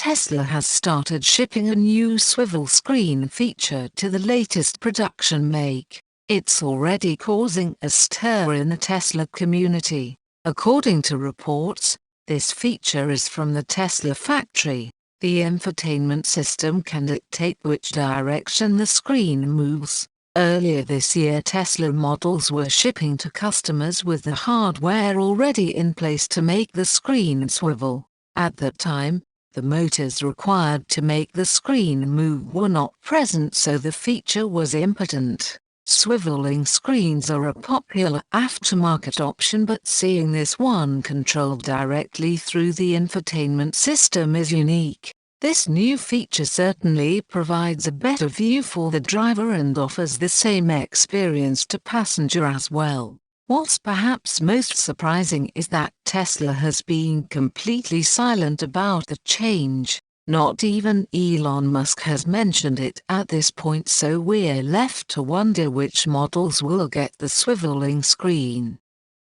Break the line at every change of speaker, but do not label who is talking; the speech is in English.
Tesla has started shipping a new swivel screen feature to the latest production make. It's already causing a stir in the Tesla community. According to reports, this feature is from the Tesla factory. The infotainment system can dictate which direction the screen moves. Earlier this year, Tesla models were shipping to customers with the hardware already in place to make the screen swivel. At that time, the motors required to make the screen move were not present, so the feature was impotent. Swiveling screens are a popular aftermarket option, but seeing this one controlled directly through the infotainment system is unique. This new feature certainly provides a better view for the driver and offers the same experience to passenger as well. What's perhaps most surprising is that Tesla has been completely silent about the change. Not even Elon Musk has mentioned it at this point, so we're left to wonder which models will get the swiveling screen.